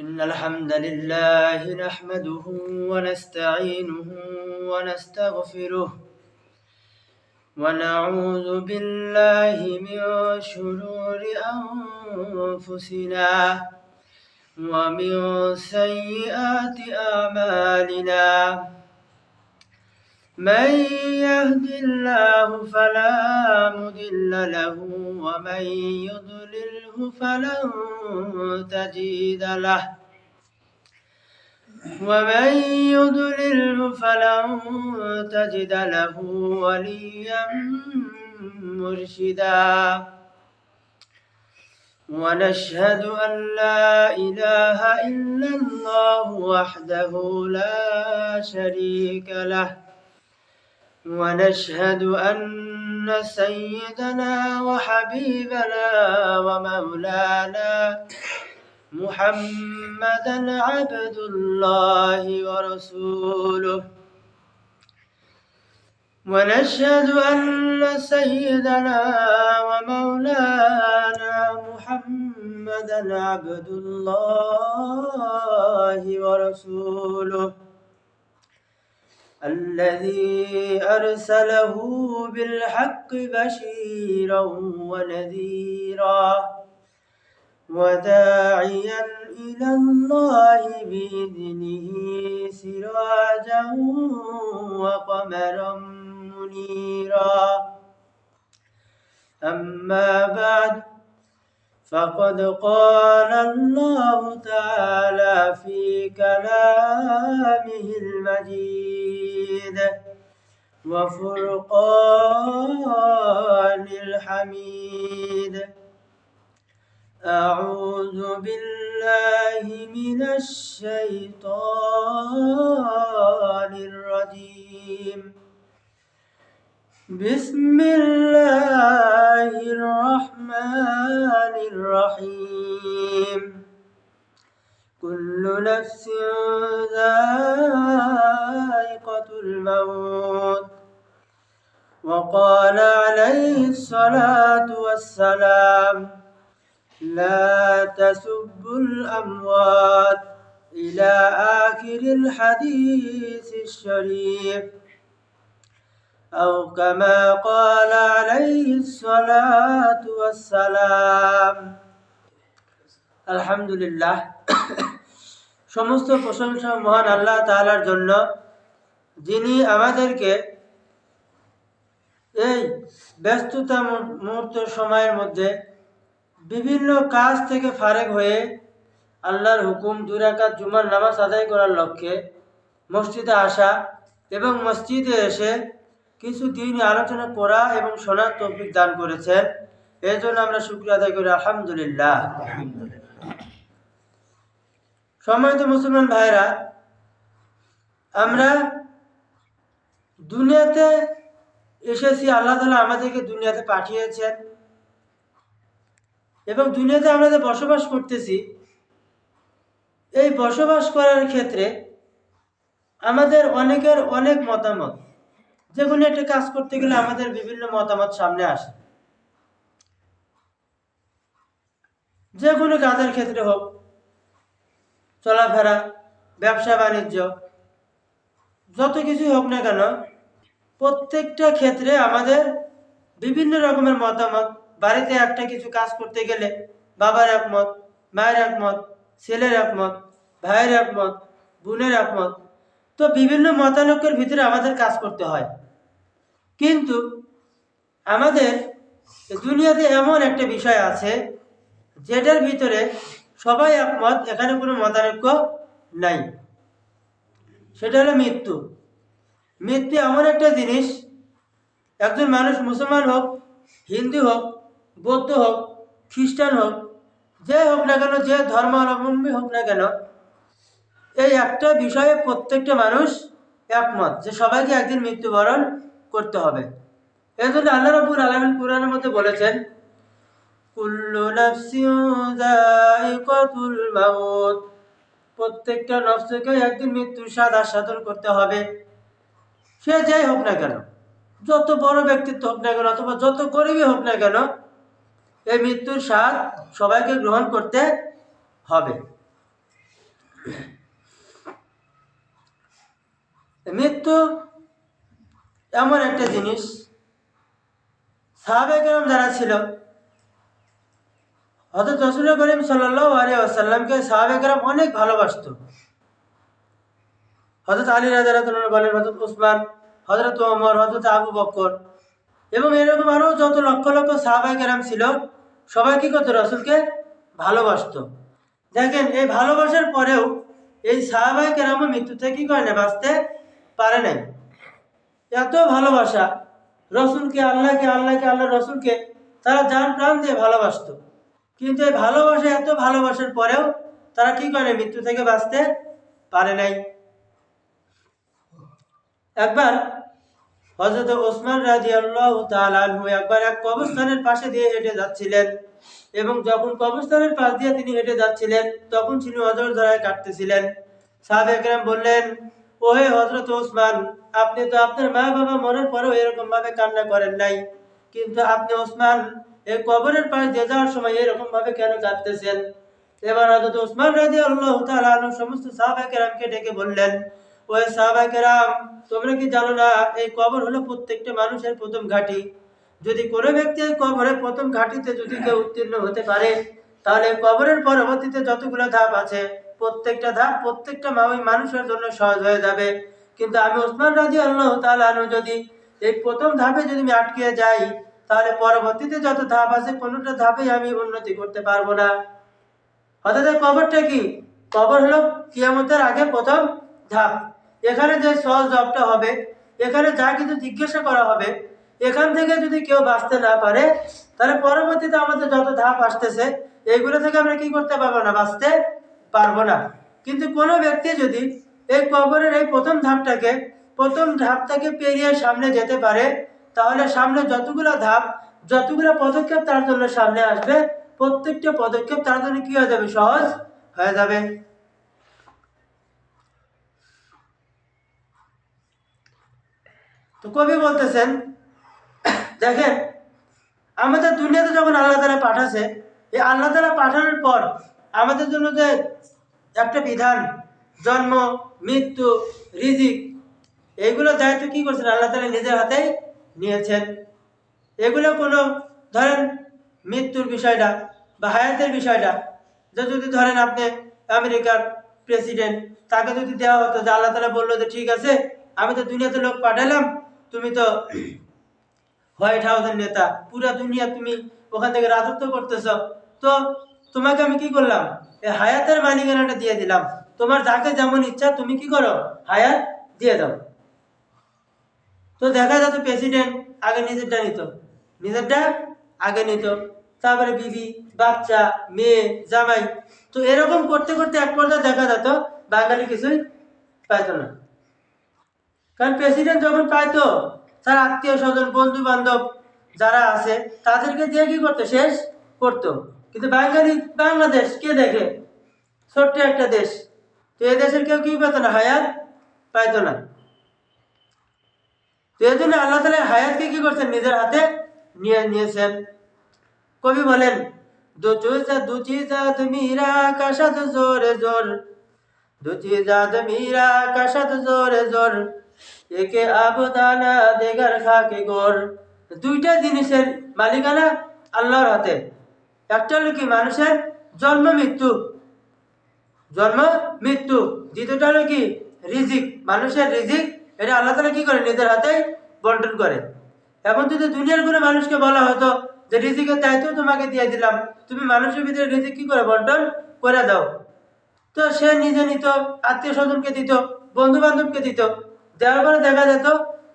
إن الحمد لله نحمده ونستعينه ونستغفره ونعوذ بالله من شرور أنفسنا ومن سيئات أعمالنا من يهد الله فلا مضل له ومن يضلله فلن تجد له وليا مرشدا ونشهد أن لا إله إلا الله وحده لا شريك له ونشهد أن سيدنا وحبيبنا ومولانا محمدا عبد الله ورسوله ونشهد أن سيدنا ومولانا محمدا عبد الله ورسوله الذي أرسله بالحق بشيرا ونذيرا وداعيا إلى الله بإذنه سراجا وقمرا منيرا أما بعد فقد قال الله تعالى في كلامه المجيد وفرقان الحميد أعوذ بالله من الشيطان الرجيم بسم الله الرحمن الرحيم كل نفس ذائقة الموت وقال عليه الصلاة والسلام لا تسبوا الأموات إلى آخر الحديث الشريف أو كما قال عليه الصلاة والسلام আলহামদুলিল্লাহ সমস্ত প্রশংসা মহান আল্লাহ তাআলার জন্য, যিনি আমাদেরকে এই ব্যস্ততা মুহূর্ত সময়ের মধ্যে বিভিন্ন কাজ থেকে ফারেক হয়ে আল্লাহর হুকুম 2 রাকাত জুমার নামাজ আদায় করার লক্ষ্যে মসজিদে আসা এবং মসজিদে এসে কিছু দিনই আলোচনা করা এবং শোনার তৌফিক দান করেছেন। এর জন্য আমরা শুকরিয়া আদায় করি আলহামদুলিল্লাহ। সম্মানিত মুসলমান ভাইরা, আমরা দুনিয়াতে এসেছি, আল্লাহ তাআলা আমাদেরকে দুনিয়াতে পাঠিয়েছেন এবং দুনিয়াতে আমরা যে বসবাস করতেছি, এই বসবাস করার ক্ষেত্রে আমাদের অনেকের অনেক মতামত। যে কোনো একটা কাজ করতে গেলে আমাদের বিভিন্ন মতামত সামনে আসে। যে কোনো কাজের ক্ষেত্রে হোক, চলাফেরা, ব্যবসা বাণিজ্য, যত কিছুই হোক না কেন, প্রত্যেকটা ক্ষেত্রে আমাদের বিভিন্ন রকমের মতামত। বাড়িতে একটা কিছু কাজ করতে গেলে বাবার একমত, মায়ের একমত, ছেলের একমত, ভাইয়ের একমত, বোনের একমত। তো বিভিন্ন মতানৈক্যের ভিতরে আমাদের কাজ করতে হয়। কিন্তু আমাদের দুনিয়াতে এমন একটা বিষয় আছে যেটার ভিতরে সবাই একমত, এখানে কোনো মতানৈক্য নাই। সেটা হলো মৃত্যু। মৃত্যু এমন একটা জিনিস, একজন মানুষ মুসলমান হোক, হিন্দু হোক, বৌদ্ধ হোক, খ্রিস্টান হোক, যে হোক না কেন, যে ধর্মাবলম্বী হোক না কেন, এই একটা বিষয়ে প্রত্যেকটা মানুষ একমত যে সবাইকে একদিন মৃত্যুবরণ করতে হবে। এই জন্য আল্লাহ রাব্বুল আলামিন কুরআনের মধ্যে বলেছেন, কুল্লু নাফসিন যায়িকাতুল মাউত, প্রত্যেকটা নফসকে একদিন মৃত্যুর স্বাদ আস্বাদন করতে হবে। সে যাই হোক না কেন, যত বড় ব্যক্তিত্ব হোক না কেন অথবা যত গরিবই হোক না কেন, এই মৃত্যুর স্বাদ সবাইকে গ্রহণ করতে হবে। মৃত্যু এমন একটা জিনিস, সাহাবায়ে কেরাম যারা ছিল, হযরত রাসূল করিম সাল্লাল্লাহু আলাইহি ওয়াসাল্লামকে সাহাবায়ে কেরাম অনেক ভালোবাসতো। হযরত আলী রাদিয়াল্লাহু তাআলা বলেন, হযরত উসমান, হযরত ওমর, হযরত আবু বকর এবং এরকম আরো যত লক্ষ লক্ষ সাহাবায়ে কেরাম ছিল, সবাই কি করতো? রাসূলকে ভালোবাসতো। দেখেন, এই ভালোবাসার পরেও এই সাহাবায়ে কেরামও মৃত্যু থেকে কি করে না, বাঁচতে পারে নাই। এত ভালোবাসা রসুলকে, আল্লাহকে, আল্লাহকে আল্লাহ রসুলকে তারা জান প্রাণ দিয়ে ভালোবাসতো। কিন্তু এই ভালোবাসা, এত ভালোবাসার পরেও তারা কি করে, মৃত্যু থেকে বাঁচতে পারে নাই। একবার হযরত ওসমান রাদিয়াল্লাহু তাআলা আনহু একবার এক কবরস্থানের পাশে দিয়ে হেঁটে যাচ্ছিলেন, এবং যখন কবরস্থানের পাশ দিয়ে তিনি হেঁটে যাচ্ছিলেন, তখন তিনি অঝর ধারায় কাটতেছিলেন। সাহাবায়ে কেরাম বললেন, ওহে হযরত ওসমান, আপনি তো আপনার মা বাবা মরার পরেও এরকম ভাবে কান্না করেন নাই, কিন্তু আপনি ওসমান এই কবরের পাশ দিয়ে যাওয়ার সময় এরকম ভাবে কেন কাঁদতেছেন? এবার হযরত ওসমান রাদিয়াল্লাহু তাআলা আনহু সমস্ত সাহাবায়ে কেরামকে ডেকে বললেন, ওহে সাহাবায়ে কেরাম, তোমরা কি জানো না এই কবর হলো প্রত্যেকটা মানুষের প্রথম ঘাঁটি? যদি কোনো ব্যক্তি এই কবরের প্রথম ঘাঁটিতে যদি কেউ উত্তীর্ণ হতে পারে, তাহলে কবরের পরবর্তীতে যতগুলো ধাপ আছে প্রত্যেকটা ধাপ প্রত্যেকটা মানুষের জন্য সহজ হয়ে যাবে। কিন্তু আমি ওসমান রাদিয়াল্লাহু তাআলা আনহু যদি এই প্রথম ধাপে যদি আমি আটকে যাই, তাহলে পরবর্তীতে যত ধাপ আছে কোনোটা ধাপেই আমি উন্নতি করতে পারবো না। অর্থাৎ কবরটা কি? কবর হলো কিয়ামতের আগে প্রথম ধাপ। এখানে যে সহজ জবটা হবে, এখানে যা কিছু জিজ্ঞাসা করা হবে, এখান থেকে যদি কেউ বাঁচতে না পারে, তাহলে পরবর্তীতে আমাদের যত ধাপ আসতেছে এইগুলো থেকে আমরা কি করতে পারবো না, বাঁচতে পারবো না। কিন্তু কোনো ব্যক্তি যদি এই কবরের এই প্রথম ধাপটাকে পেরিয়ে সামনে যেতে পারে, তাহলে সামনে যতগুলো ধাপ, যতগুলো পদক্ষেপ তার জন্য সামনে আসবে, প্রত্যেকটা পদক্ষেপ তার জন্য কি হয়ে যাবে, সহজ হয়ে যাবে। তো কবি বলতেছেন, দেখেন, আমাদের দুনিয়াতে যখন আল্লাহ তাআলা পাঠাচ্ছে, এই আল্লাহ তাআলা পাঠানোর পর আমাদের জন্য যে একটা বিধান, জন্ম, মৃত্যু, রিজিক, এইগুলো দায়িত্ব কি করছেন? আল্লাহ তাআলা নিজের হাতেই নিয়েছেন। এগুলো কোনো, ধরেন মৃত্যুর বিষয়টা বা হায়াতের বিষয়টা, যে যদি ধরেন আপনি আমেরিকার প্রেসিডেন্ট, তাকে যদি দেওয়া হতো, যে আল্লাহ তাআলা বললো যে ঠিক আছে, আমি তো দুনিয়াতে লোক পাঠালাম, তুমি তো হোয়াইট হাউসের নেতা, পুরা দুনিয়া তুমি ওখান থেকে রাজত্ব করতেছ, তো তোমাকে আমি কি করলাম, এই হায়াতের মালিকানাটা দিয়ে দিলাম, তোমার যাকে যেমন ইচ্ছা তুমি কি করো, হায়াত দিয়ে দাও। তো দেখা যেত প্রেসিডেন্ট আগে নিজেরটা আগে নিত, তারপরে বিবি, বাচ্চা, মেয়ে, জামাই, তো এরকম করতে করতে এক পর্যায়ে দেখা যেত বাঙালি কিছুই পাইতো না। কারণ প্রেসিডেন্ট যখন পাইতো, তার আত্মীয় স্বজন, বন্ধু বান্ধব যারা আছে তাদেরকে দিয়ে কি করতো, শেষ করতো। কিন্তু বাংলাদেশ কে দেখে? ছোট্ট একটা দেশ, তো এই দেশের কেউ কি পেত না, হায়াত পাইতো না। তো এই জন্য আল্লাহ তাআলা হায়াতকে কি করছেন, নিজের হাতে নিয়েছেন। কবি বলেন, দু চিজাত মীরা কাশাদ জোরে জোর, দু চিজাত মীরা কাশাদ জোরে জোর, একে আবদানা দেগার খাকে গোর। দুইটা জিনিসের মালিকানা আল্লাহর হাতে। একটা হলো কি, মানুষের জন্ম মৃত্যু, দ্বিতীয়টা হলো কি, রিজিক, মানুষের রিজিক, এটা আল্লাহ তাআলা কি করে, নিজের হাতে বন্টন করে। এখন যদি দুনিয়ার কোনো মানুষকে বলা হতো যে রিজিকের দায়িত্ব তোমাকে দিয়ে দিলাম, তুমি মানুষের ভিতরে রিজিক কি করে বন্টন করে দাও, তো সে নিজে নিত, আত্মীয় স্বজনকে দিত, বন্ধু বান্ধবকে দিত, দেওয়ার পরে দেখা যেত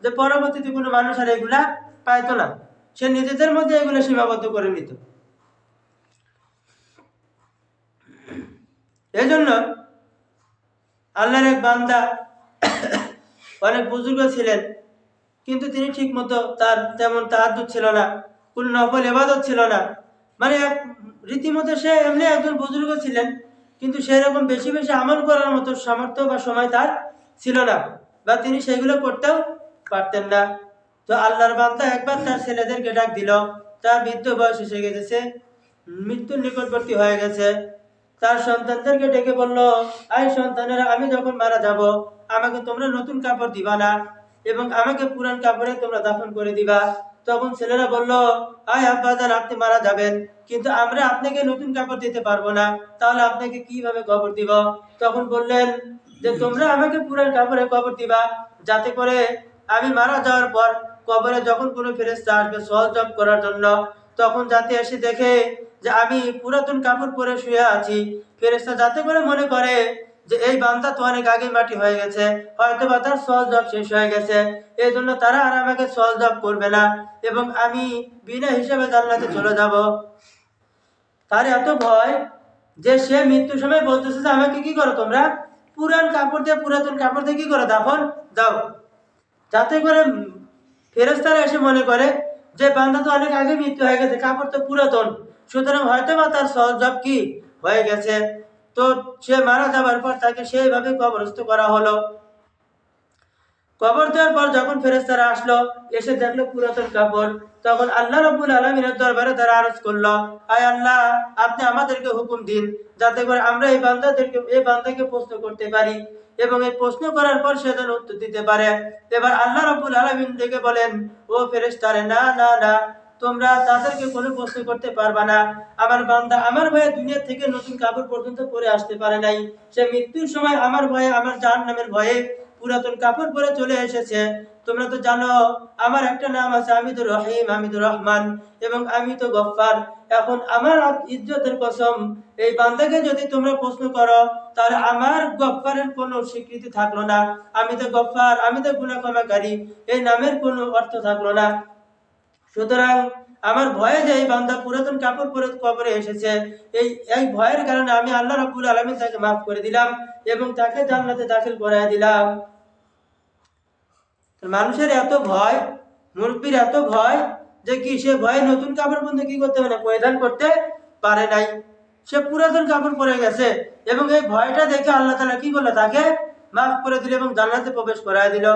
যে পরবর্তীতে কোনো মানুষ আর এগুলা পাইতো না, সে নিজেদের মধ্যে এগুলো সীমাবদ্ধ করে নিত। এই জন্য আল্লাহর এক বান্দা অনেক বুজুর্গ ছিলেন, কিন্তু তিনি ঠিক মতো তার তেমন তাহাজ্জুদ ছিল না, কোন নফল ইবাদত ছিল না, মানে রীতিমতো সে এমনি একজন বুজুর্গ ছিলেন, কিন্তু সেরকম বেশি বেশি আমল করার মতো সামর্থ্য বা সময় তার ছিল না, বা তিনি সেগুলো করতেও পারতেন না। তো আল্লাহর বান্দা একবার তার ছেলেদেরকে ডাক দিল, তার বৃদ্ধ বয়স এসে গেছে, মৃত্যুর নিকটবর্তী হয়ে গেছে। তার সন্তানদেরকে ডেকে বলল, আই সন্তানেরা, আমি যখন মারা যাব আমাকে তোমরা নতুন কাপড় দিবা না এবং আমাকে পুরান কাপড়ে তোমরা দাফন করে দিবা। তখন ছেলেরা বলল, আয় আব্বাজান, আপনি মারা যাবেন কিন্তু আমরা আপনাকে নতুন কাপড় দিতে পারবো না, তাহলে আপনাকে কিভাবে কবর দিব? তখন বললেন যে তোমরা আমাকে পুরান কাপড়ে কবর দিবা, যাতে করে আমি মারা যাওয়ার পর কবরে যখন কোনো ফেরেশতা আসবে সওয়াল জবাব করার জন্য, তখন যাতে এসে দেখে যে আমি পুরাতন কাপড় পরে শুয়ে আছি, ফেরেশতা যাতে করে মনে করে যে এই বান্দা তো অনেক আগে মাটি হয়ে গেছে, হয়তো বা তার সওয়াল জবাব শেষ হয়ে গেছে, এই জন্য তারা আর আমাকে সওয়াল জবাব করবে না এবং আমি বিনা হিসাবে জান্নাতে চলে যাব। তার এত ভয় যে সে মৃত্যুর সময় বলতেছে যে আমাকে কি করো তোমরা, পুরাতন কাপড় দিয়ে কি করো, দাফন দাও, যাতে করে ফেরেশতারা এসে মনে করে যে বান্দা তো অনেক আগে মৃত্যু হয়ে গেছে, কাপড় তো পুরাতন, সুতরাং হয়তো বা তার সওয়াল জবাব কি হয়ে গেছে। তো সে মারা যাবার পর তাকে সেইভাবে কবরস্থ করা হলো। কবর দেওয়ার পর যখন ফেরেশতারা আসলো, এসে দেখলো পুরাতন কাপড়, তখন আল্লাহ রাব্বুল আলামিনের দরবারে তারা আরজ করলো, আয় আল্লাহ, আপনি আমাদেরকে হুকুম দিন যাতে করে আমরা এই বান্দাকে প্রশ্ন করতে পারি এবং এই প্রশ্ন করার পর সে যেন উত্তর দিতে পারে। এবার আল্লাহ রাব্বুল আলামিন ডেকে বলেন, ও ফেরেশতারা, না না না, তোমরা তাদেরকে কোনো প্রশ্ন করতে পারবা না। আমার বান্দা আমার ভয়ে দুনিয়া থেকে নতুন কাপড় পর্যন্ত পরে আসতে পারে নাই, সে মৃত্যুর সময় আমার ভয়ে, আমার জাহান্নামের ভয়ে পুরাতন কাপড় পরে চলে এসেছে। তোমরা তো জানো আমার একটা নাম আছে, হামিদুর রহিম, হামিদুর রহমান, এবং আমি তো গফফার। এখন আমার ইজ্জতের কসম, এই বান্দাকে যদি তোমরা প্রশ্ন করো তাহলে আমার গফফারের কোনো স্বীকৃতি থাকলো না, আমি তো গফফার, আমি তো গুনাহ ক্ষমাকারী, এই নামের কোনো অর্থ থাকলো না। সুতরাং আমার ভয়ে যে এই বান্দা পুরাতন কাপড় পরে কবরে এসেছে, এই ভয়ের কারণে আমি আল্লাহ রাব্বুল আলামিন তাকে মাফ করে দিলাম এবং তাকে জান্নাতে দাখিল করায় দিলাম। মানুষের এত ভয়, মুরব্বীর এত ভয় যে কি সে ভয়ে নতুন কাপড় পর্যন্ত কি করতে পারে না, পরিধান করতে পারে নাই, সে পুরাতন কাপড় পরে গেছে এবং এই ভয়টা দেখে আল্লাহ তাআলা কি করলো, তাকে মাফ করে দিল এবং জান্নাতে প্রবেশ করায় দিল।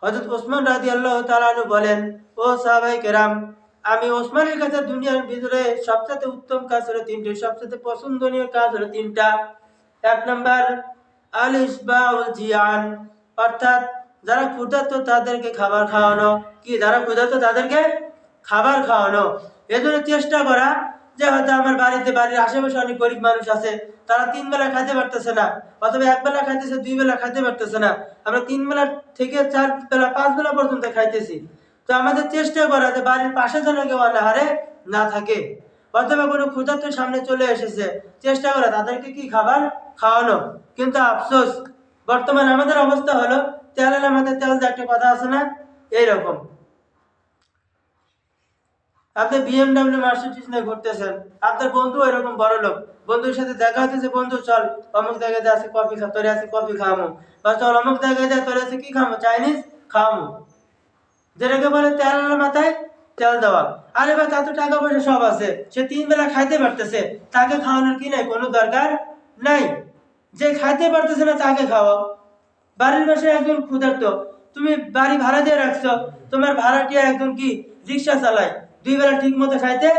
হযরত ওসমান রাদিয়াল্লাহু তাআলা আনহু বলেন, ও সাহাবায়ে কেরাম, আমি ওসমানের কাছে দুনিয়ার ভিতরে সবচেয়ে উত্তম কাজ হলো তিনটি, সবচেয়ে পছন্দনীয় কাজ হলো তিনটা। এক নাম্বার, আল ইসবাউল জিয়ান, অর্থাৎ যারা ক্ষুধার্ত তাদেরকে খাবার খাওয়ানো। কি, যারা ক্ষুধার্ত তাদেরকে খাবার খাওয়ানো। এজন্য চেষ্টা করা যে হয়তো আমার বাড়ির আশেপাশে অনেক গরিব মানুষ আছে, তারা 3 বেলা খাইতে পারতেছে না, অথবা 1 বেলা খাইতেছে, 2 বেলা খাইতে পারতেছে না, আমরা 3 বেলা থেকে 4 বেলা 5 বেলা পর্যন্ত খাইতেছি। তো আমাদের চেষ্টা করা যে বাড়ির পাশে যেন কেউ অনাহারে না থাকে, অথবা কোনো ক্ষুধার্ত সামনে চলে এসেছে, চেষ্টা করা তাদেরকে কি খাবার খাওয়ানো। কিন্তু আফসোস, বর্তমানে আমাদের অবস্থা হলো তেলের আমাদের তেল যে একটা কথা আছে না, এইরকম। আপনি বিএমডব্লিউ মার্সিডিজ নিয়ে ঘুরতেছেন, আপনার বন্ধু এরকম বড় লোক, বন্ধুর সাথে দেখা হইতেছে, বন্ধু চল অমুক জায়গায় আছে কফি খা, তোরে আছে কফি খাওয়ামো, বা চল অমুক জায়গায় যায়, তোরে আছে কি খাওয়ামো, চাইনিজ খাওয়ামো, যেটাকে বলে তেলের মাথায় তেল দেওয়া। আরে ভাই, তার তো টাকা পয়সা সব আছে, সে 3 বেলা খাইতে পারতেছে, তাকে খাওয়ানোর কি নাই, কোনো দরকার নাই। যে খাইতে পারতেছে না তাকে খাওয়াও। বাড়ির পাশে একজন ক্ষুধার্ত, তুমি বাড়ি ভাড়া দিয়ে রাখছো, তোমার ভাড়াটিয়া একজন কি রিক্সা চালায়, 2 বেলা ঠিক মতো খাইতে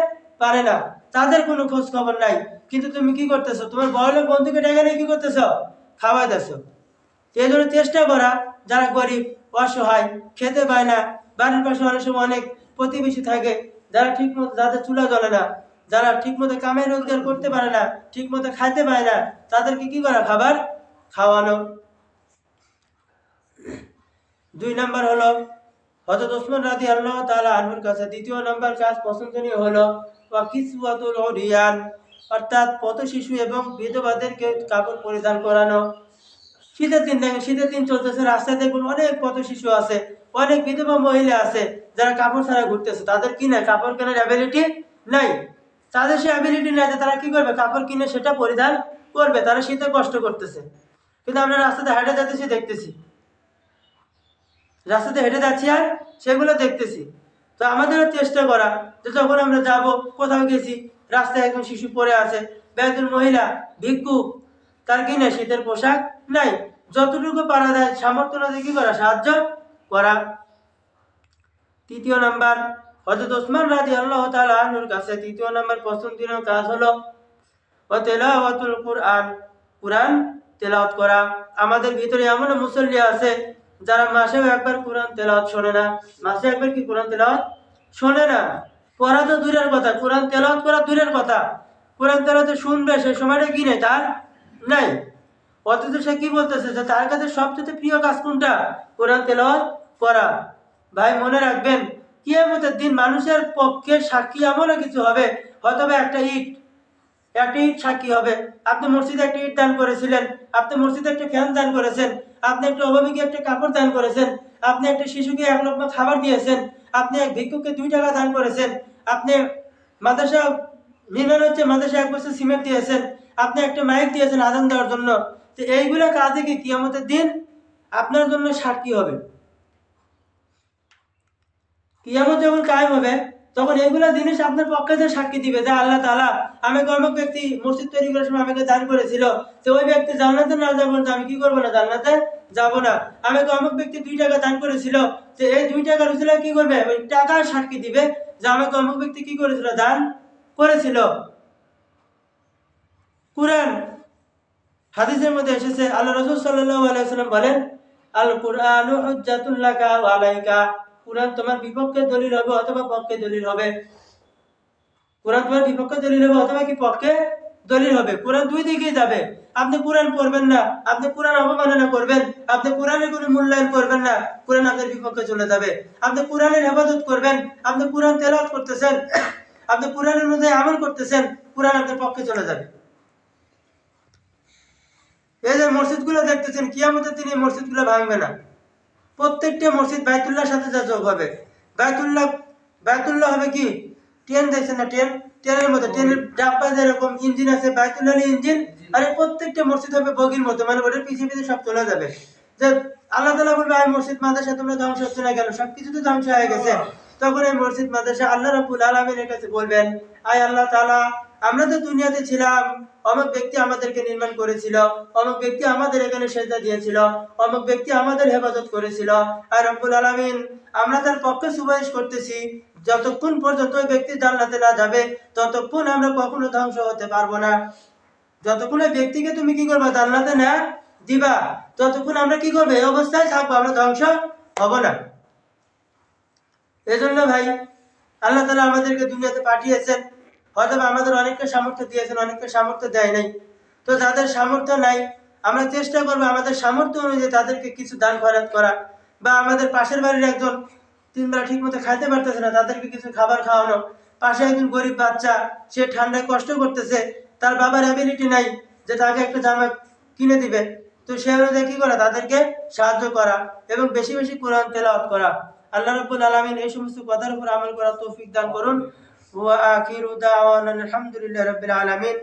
পারে না, তাদের কোনো খোঁজ খবর নাই, কিন্তু তুমি কি করতেছো, তোমার বড়লোক বন্ধুকে ডেকে নিয়ে কি করতেছো, খাওয়াই দিছো। এই জন্য চেষ্টা করা, যারা গরিব অসহায় খেতে পায় না, বাড়ির পাশে অনেক সময় অনেক প্রতিবেশী থাকে যারা ঠিক মতো, যাদের চুলা জ্বলে না, যারা ঠিক মতো কামাই রোজগার করতে পারে না, ঠিক মতো খাইতে পায় না, তাদেরকে কি করা, খাবার খাওয়ানো। 2 নাম্বার হলো হযরত ওসমান রাদিয়াল্লাহু তাআলা আনহুর কাছে দ্বিতীয় নাম্বার কাজ পছন্দনীয় হলো ওয়া কিসওয়াতুল উরিয়ান, অর্থাৎ পথ শিশু এবং বিধবাদেরকে কাপড় পরিধান করানো। শীতের দিন দেখেন, শীতের দিন চলতেছে, রাস্তায় দেখুন অনেক পথ শিশু আছে, অনেক বিধবা মহিলা আছে যারা কাপড় ছাড়া ঘুরতেছে, তাদের কি নাই, কাপড় কেনার অ্যাবিলিটি নাই, তাদের সে অ্যাবিলিটি নাই যে তারা কি করবে, কাপড় কিনে সেটা পরিধান করবে, তারা শীতে কষ্ট করতেছে। কিন্তু আমরা রাস্তাতে হেঁটে যাচ্ছি, দেখতেছি, রাস্তাতে হেঁটে যাচ্ছি আর সেগুলো দেখতেছি। তো আমাদেরও চেষ্টা করা যে যখন আমরা যাব, কোথাও গেছি, রাস্তায় একজন শিশু পড়ে আছে বা একজন মহিলা ভিক্ষুক, তার কি না শীতের পোশাক নাই, যতটুকু পারা যায় সামর্থ্য অনুযায়ী কি করা, সাহায্য করা। তৃতীয় নাম্বার, হযরত ওসমান রাদিয়াল্লাহু তাআলা আনহুর কাছে তৃতীয় নাম্বার পছন্দনীয় কাজ হলো ওয়া তিলাওয়াতুল কুরআন, কুরআন তেলাওয়াত করা। আমাদের ভিতরে এমন মুসল্লি আছে যারা মাসেও একবার কুরআন তেলাওয়াত শোনে না, মাসে একবার কি কুরআন তেলাওয়াত শোনে না। পড়া তো দূরের কথা, কোরআন তেলাওয়াত করা দূরের কথা, কোরআন তেলাওয়াত শুনবে সেই সময়টা কি নেই তার, নাই। অথচ সে কি বলতেছে যে তার কাছে সবচেয়ে প্রিয় কাজ কোনটা? কোরআন তেলাওয়াত করা। ভাই মনে রাখবেন, কিয়ামতের দিন মানুষের পক্ষে সাক্ষী এমনও কিছু হবে, হয়তো একটা ইট সাক্ষী হবে। আপনি মসজিদে একটা ইট দান করেছিলেন, আপনি মসজিদে একটা ফ্যান দান করেছেন, আপনি একটা অভাবীকে একটা কাপড় দান করেছেন, আপনি একটা শিশুকে এক লক্ষ খাবার দিয়েছেন, আপনি এক ভিক্ষুককে 2 টাকা দান করেছেন, আপনি মাদ্রাসা নির্মাণ হচ্ছে, মাদ্রাসা 1 বছর সিমেন্ট দিয়েছেন, আপনি একটা মাইক দিয়েছেন আজান দেওয়ার জন্য। তো এইগুলা কাজে কি কিয়ামতের দিন আপনার জন্য সাক্ষী হবে। কিয়ামত যখন কায়েম হবে তখন এইগুলা জিনিস আপনার পক্ষে যে সাক্ষী দিবে যে আল্লাহ তাআলা আমাকে অমুক ব্যক্তি মসজিদ তৈরি করার সময় আমাকে দান করেছিল, তো ওই ব্যক্তি জান্নাতে না যাবো না, আমি কি করবো না, জান্নাতে যাব না। আমাকে অমুক ব্যক্তি 2 টাকা দান করেছিল, তো এই 2 টাকার উসিলা কি করবে, ওই টাকার সাক্ষী দিবে যে আমাকে অমুক ব্যক্তি কি করেছিল, দান করেছিল। কুরআন হাদিসের মধ্যে এসেছে, আল্লাহ রাসূল সাল্লাল্লাহু আলাইহি ওয়াসাল্লাম বলেন, আল কুরআনু হুজ্জাতুল লাকা ওয়া আলাইকা, কুরআন তোমার বিপক্ষে দলিল হবে অথবা পক্ষে দলিল হবে। কোরআন তোমার বিপক্ষে দলিল হবে অথবা কি পক্ষে দলিল হবে। কোরআন দুই দিকেই যাবে। আপনি কোরআন পড়বেন না, আপনি কোরআন অবমাননা করবেন, আপনি কোরআনের কোনো মূল্যায়ন করবেন না, কোরআন আপনার বিপক্ষে চলে যাবে। আপনি কোরআনের হেফাজত করবেন, আপনি কোরআন তেলাওয়াত করতেছেন, আপনি কোরআনের অনুযায়ী আমল করতেছেন, কোরআন আপনার পক্ষে চলে যাবে। এই যে মসজিদগুলো দেখতেছেন, কিয়ামতের দিনে এই মসজিদগুলো ভাঙবে না। প্রত্যেকটা মসজিদ বাইতুল্লাহর সাথে যা যোগ হবে। বাইতুল্লাহ হবে কি, ট্রেন দেখছেন না, ট্রেনের মতো, ট্রেনের ডাব্বা যেরকম ইঞ্জিন আছে, বাইতুল্লাহ ইঞ্জিন, আর এই প্রত্যেকটা মসজিদ হবে বগির মতো, মানে ওটার পিছিয়ে পিছিয়ে সব চলে যাবে। যে আল্লাহ তাআলা বলবে, আয় মসজিদ মাদ্রাসা তোমরা ধ্বংস হচ্ছে না কেন, সবকিছু তো ধ্বংস হয়ে গেছে। তখন এই মসজিদ মাদ্রাসা আল্লাহ রাব্বুল আলামিনের কাছে বলবেন, আয় আল্লাহ তাআলা, আমরা তো দুনিয়াতে ছিলাম, অমুক ব্যক্তি আমাদেরকে নির্মাণ করেছিল, অমুক ব্যক্তি আমাদের এখানে সেজদা দিয়েছিল, অমুক ব্যক্তি আমাদের হেফাজত করেছিল। আর রব্বুল আলামিন, আমরা তার পক্ষে সুপারিশ করতেছি, যতক্ষণ পর্যন্ত ওই ব্যক্তি জান্নাতে না যাবে ততক্ষণ আমরা কখনো ধ্বংস হতে পারবো না। যতক্ষণ ওই ব্যক্তিকে তুমি কি করবে, জান্নাতে না দিবা, ততক্ষণ আমরা কি করবো, এই অবস্থায় থাকবো, আমরা ধ্বংস হব না। এজন্য ভাই, আল্লাহ তাআলা আমাদেরকে দুনিয়াতে পাঠিয়েছেন, হয়তো আমাদের অনেককে সামর্থ্য দিয়েছেন, অনেককে সামর্থ্য দেয় নাই। তো যাদের সামর্থ্য নাই, আমরা চেষ্টা করবো আমাদের সামর্থ্য অনুযায়ী তাদেরকে কিছু দান খয়রাত করা, বা আমাদের পাশের বাড়ির একজন 3 বেলা ঠিক মতো খাইতে পারতেছে না, তাদেরকে কিছু খাবার খাওয়ানো। পাশে একজন গরিব বাচ্চা, সে ঠান্ডায় কষ্ট করতেছে, তার বাবার অ্যাবিলিটি নাই যে তাকে একটা জামা কিনে দিবে, তো সে অনুযায়ী কি করা, তাদেরকে সাহায্য করা এবং বেশি বেশি কোরআন তেলাওয়াত করা। আল্লাহ রাব্বুল আলামিন এই সমস্ত কথার উপর আমল করার তৌফিক দান করুন। ওয়া আখিরু দাওয়ানা আলহামদুলিল্লাহি রাব্বিল আলামিন।